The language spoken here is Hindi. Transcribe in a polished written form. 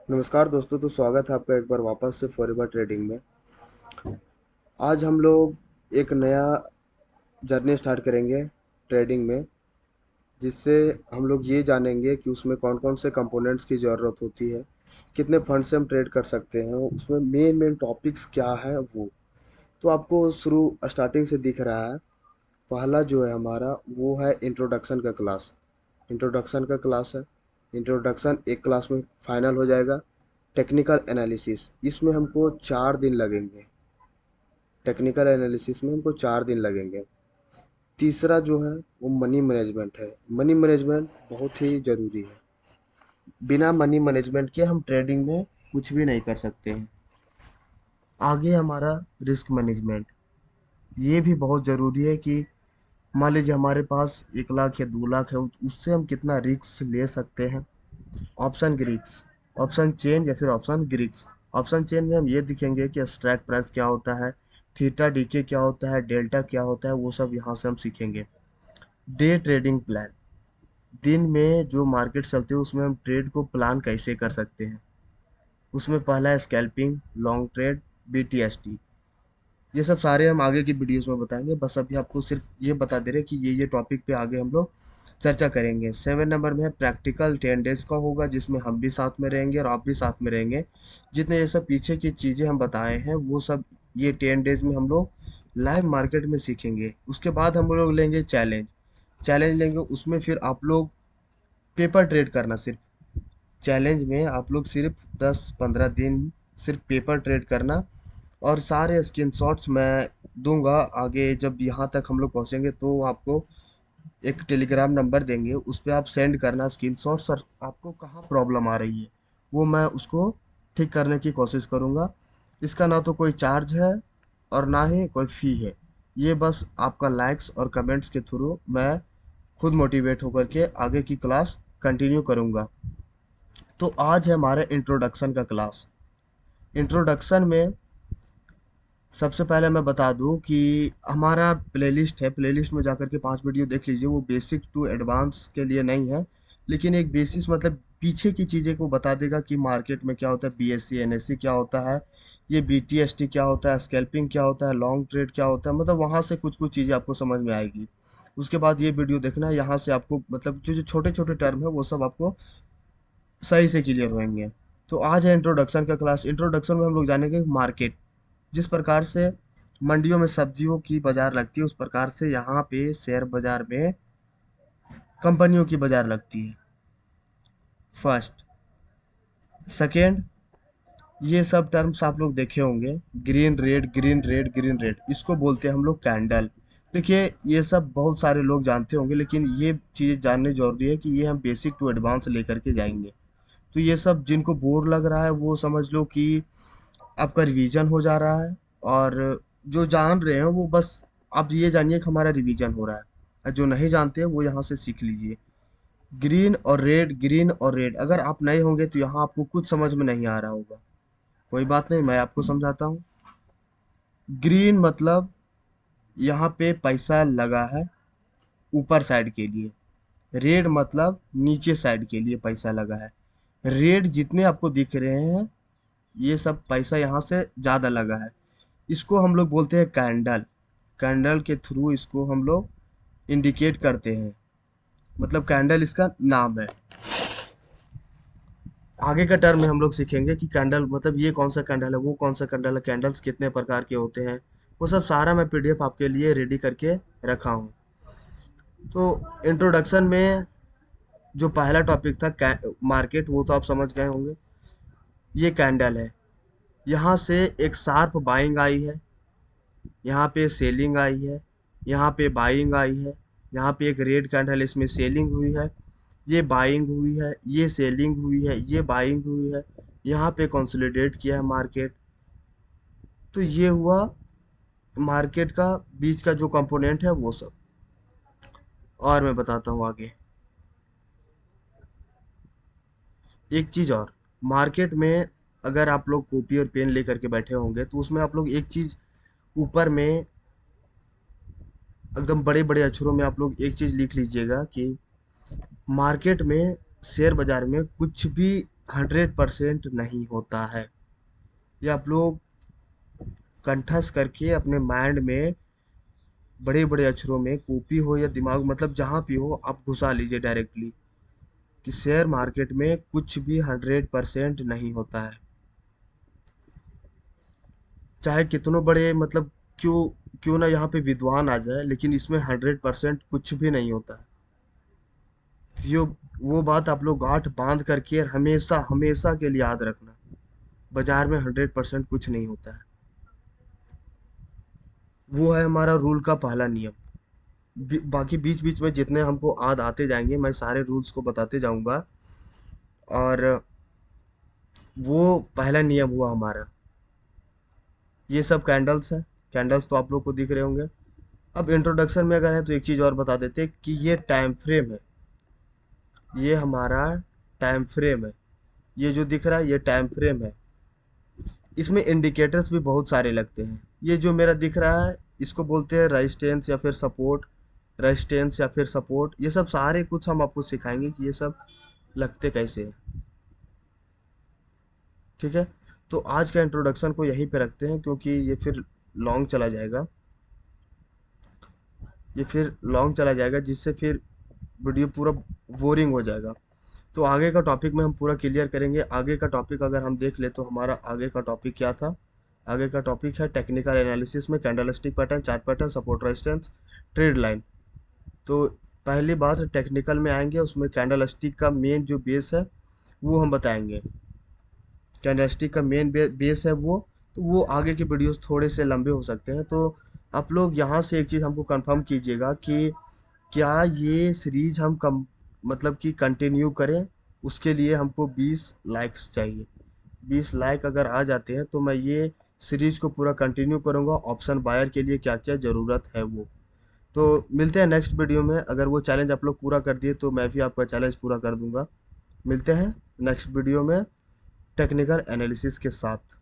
नमस्कार दोस्तों, तो स्वागत है आपका एक बार वापस से फॉरएवर ट्रेडिंग में। आज हम लोग एक नया जर्नी स्टार्ट करेंगे ट्रेडिंग में, जिससे हम लोग ये जानेंगे कि उसमें कौन-कौन से कंपोनेंट्स की ज़रूरत होती है, कितने फंड से हम ट्रेड कर सकते हैं, उसमें मेन टॉपिक्स क्या है वो। तो आपको शुरू स्टार्टिंग से दिख रहा है। पहला जो है हमारा वो है इंट्रोडक्शन का क्लास। इंट्रोडक्शन का क्लास है। इंट्रोडक्शन एक क्लास में फाइनल हो जाएगा। टेक्निकल एनालिसिस, इसमें हमको 4 दिन लगेंगे। टेक्निकल एनालिसिस में हमको 4 दिन लगेंगे। तीसरा जो है वो मनी मैनेजमेंट है। मनी मैनेजमेंट बहुत ही ज़रूरी है। बिना मनी मैनेजमेंट के हम ट्रेडिंग में कुछ भी नहीं कर सकते हैं। आगे हमारा रिस्क मैनेजमेंट, ये भी बहुत ज़रूरी है कि मान लीजिए हमारे पास 1 लाख या 2 लाख है, उससे हम कितना रिस्क ले सकते हैं। ऑप्शन ग्रीक्स, ऑप्शन चेन या फिर ऑप्शन ग्रीक्स। ऑप्शन चेन में हम ये दिखेंगे कि स्ट्राइक प्राइस क्या होता है, थीटा डीके क्या होता है, डेल्टा क्या होता है, वो सब यहाँ से हम सीखेंगे। डे ट्रेडिंग प्लान, दिन में जो मार्केट चलते हैं उसमें हम ट्रेड को प्लान कैसे कर सकते हैं। उसमें पहला है स्कैल्पिंग, लॉन्ग ट्रेड, बीटीएसटी। ये सब सारे हम आगे की वीडियोस में बताएंगे, बस अभी आपको सिर्फ ये बता दे रहे कि ये टॉपिक पे आगे हम लोग चर्चा करेंगे। 7 नंबर में है प्रैक्टिकल 10 डेज का होगा, जिसमें हम भी साथ में रहेंगे और आप भी साथ में रहेंगे। जितने ये सब पीछे की चीज़ें हम बताए हैं वो सब ये 10 डेज में हम लोग लाइव मार्केट में सीखेंगे। उसके बाद हम लोग लेंगे चैलेंज। चैलेंज लेंगे, उसमें फिर आप लोग पेपर ट्रेड करना। सिर्फ चैलेंज में आप लोग सिर्फ 10-15 दिन सिर्फ पेपर ट्रेड करना, और सारे स्क्रीनशॉट्स मैं दूंगा आगे। जब यहाँ तक हम लोग पहुँचेंगे तो आपको एक टेलीग्राम नंबर देंगे, उस पे आप सेंड करना स्क्रीनशॉट्स, और आपको कहाँ प्रॉब्लम आ रही है वो मैं उसको ठीक करने की कोशिश करूँगा। इसका ना तो कोई चार्ज है और ना ही कोई फ़ी है। ये बस आपका लाइक्स और कमेंट्स के थ्रू मैं खुद मोटिवेट होकर के आगे की क्लास कंटिन्यू करूँगा। तो आज है हमारा इंट्रोडक्शन का क्लास। इंट्रोडक्शन में सबसे पहले मैं बता दूं कि हमारा प्लेलिस्ट है। प्लेलिस्ट में जाकर के 5 वीडियो देख लीजिए। वो बेसिक टू एडवांस के लिए नहीं है, लेकिन एक बेसिस मतलब पीछे की चीज़ें को बता देगा कि मार्केट में क्या होता है, बीएससी एनएससी क्या होता है, ये बीटीएसटी क्या होता है, स्कैल्पिंग क्या होता है, लॉन्ग ट्रेड क्या होता है। मतलब वहाँ से कुछ कुछ चीज़ें आपको समझ में आएगी। उसके बाद ये वीडियो देखना है, यहाँ से आपको मतलब जो जो छोटे छोटे टर्म है वो सब आपको सही से क्लियर होंगे। तो आज है इंट्रोडक्शन का क्लास। इंट्रोडक्शन में हम लोग जानेंगे मार्केट, जिस प्रकार से मंडियों में सब्जियों की बाजार लगती है, उस प्रकार से यहाँ पे शेयर बाजार में कंपनियों की बाजार लगती है। फर्स्ट, सेकेंड, ये सब टर्म्स आप लोग देखे होंगे। Green red, green red, green red, इसको बोलते हैं हम लोग कैंडल। देखिए ये सब बहुत सारे लोग जानते होंगे, लेकिन ये चीज़ जानने जरूरी है कि ये हम बेसिक टू एडवांस लेकर के जाएंगे। तो ये सब जिनको बोर लग रहा है वो समझ लो कि आपका रिवीजन हो जा रहा है, और जो जान रहे हैं वो बस आप ये जानिए कि हमारा रिवीजन हो रहा है, और जो नहीं जानते हैं वो यहाँ से सीख लीजिए। ग्रीन और रेड, ग्रीन और रेड, अगर आप नए होंगे तो यहाँ आपको कुछ समझ में नहीं आ रहा होगा। कोई बात नहीं, मैं आपको समझाता हूँ। ग्रीन मतलब यहाँ पे पैसा लगा है ऊपर साइड के लिए। रेड मतलब नीचे साइड के लिए पैसा लगा है। रेड जितने आपको दिख रहे हैं ये सब पैसा यहाँ से ज़्यादा लगा है। इसको हम लोग बोलते हैं कैंडल। कैंडल के थ्रू इसको हम लोग इंडिकेट करते हैं, मतलब कैंडल इसका नाम है। आगे का टर्म में हम लोग सीखेंगे कि कैंडल मतलब ये कौन सा कैंडल है, वो कौन सा कैंडल है, कैंडल्स कितने प्रकार के होते हैं, वो सब सारा मैं पीडीएफ आपके लिए रेडी करके रखा हूँ। तो इंट्रोडक्शन में जो पहला टॉपिक था मार्केट, वो तो आप समझ गए होंगे। ये कैंडल है, यहाँ से एक शार्प बाइंग आई है, यहाँ पे सेलिंग आई है, यहाँ पे बाइंग आई है, यहाँ पे एक रेड कैंडल इसमें सेलिंग हुई है, ये बाइंग हुई है, ये सेलिंग हुई है, ये बाइंग हुई है, यहाँ पे कंसोलिडेट किया है मार्केट। तो ये हुआ मार्केट का बीच का जो कंपोनेंट है वो सब। और मैं बताता हूँ आगे एक चीज़ और। मार्केट में अगर आप लोग कॉपी और पेन लेकर के बैठे होंगे तो उसमें आप लोग एक चीज़ ऊपर में एकदम बड़े बड़े अक्षरों में आप लोग एक चीज़ लिख लीजिएगा कि मार्केट में शेयर बाजार में कुछ भी 100% नहीं होता है। ये आप लोग कंठस्थ करके अपने माइंड में बड़े बड़े अक्षरों में, कॉपी हो या दिमाग, मतलब जहाँ भी हो आप घुसा लीजिए डायरेक्टली, कि शेयर मार्केट में कुछ भी 100% नहीं होता है। चाहे कितनों बड़े, मतलब क्यों क्यों ना यहाँ पे विद्वान आ जाए, लेकिन इसमें 100% कुछ भी नहीं होता है। यो वो बात आप लोग गांठ बांध करके हमेशा हमेशा के लिए याद रखना, बाजार में 100% कुछ नहीं होता है। वो है हमारा रूल का पहला नियम। बाकी बीच बीच में जितने हमको याद आते जाएंगे, मैं सारे रूल्स को बताते जाऊंगा। और वो पहला नियम हुआ हमारा। ये सब कैंडल्स है। कैंडल्स तो आप लोग को दिख रहे होंगे। अब इंट्रोडक्शन में अगर है तो एक चीज और बता देते कि ये टाइम फ्रेम है। ये हमारा टाइम फ्रेम है। ये जो दिख रहा है ये टाइम फ्रेम है। इसमें इंडिकेटर्स भी बहुत सारे लगते हैं। ये जो मेरा दिख रहा है इसको बोलते हैं रेजिस्टेंस या फिर सपोर्ट। रेजिस्टेंस या फिर सपोर्ट, ये सब सारे कुछ हम आपको सिखाएंगे कि ये सब लगते कैसे हैं। ठीक है। तो आज का इंट्रोडक्शन को यहीं पे रखते हैं, क्योंकि ये फिर लॉन्ग चला जाएगा। ये फिर लॉन्ग चला जाएगा जिससे फिर वीडियो पूरा बोरिंग हो जाएगा। तो आगे का टॉपिक में हम पूरा क्लियर करेंगे। आगे का टॉपिक अगर हम देख ले तो हमारा आगे का टॉपिक क्या था। आगे का टॉपिक है टेक्निकल एनालिसिस में candlestick pattern, chart pattern, support resistance, trade line. तो पहली बात टेक्निकल में आएंगे, उसमें कैंडलस्टिक का मेन जो बेस है वो हम बताएंगे। कैंडलस्टिक का मेन बेस है वो। तो वो आगे के वीडियोस थोड़े से लंबे हो सकते हैं। तो आप लोग यहाँ से एक चीज़ हमको कंफर्म कीजिएगा कि क्या ये सीरीज हम कम, मतलब कि कंटिन्यू करें। उसके लिए हमको 20 लाइक्स चाहिए। 20 लाइक अगर आ जाते हैं तो मैं ये सीरीज को पूरा कंटिन्यू करूँगा। ऑप्शन बायर के लिए क्या क्या ज़रूरत है वो। तो मिलते हैं नेक्स्ट वीडियो में। अगर वो चैलेंज आप लोग पूरा कर दिए तो मैं भी आपका चैलेंज पूरा कर दूंगा। मिलते हैं नेक्स्ट वीडियो में टेक्निकल एनालिसिस के साथ।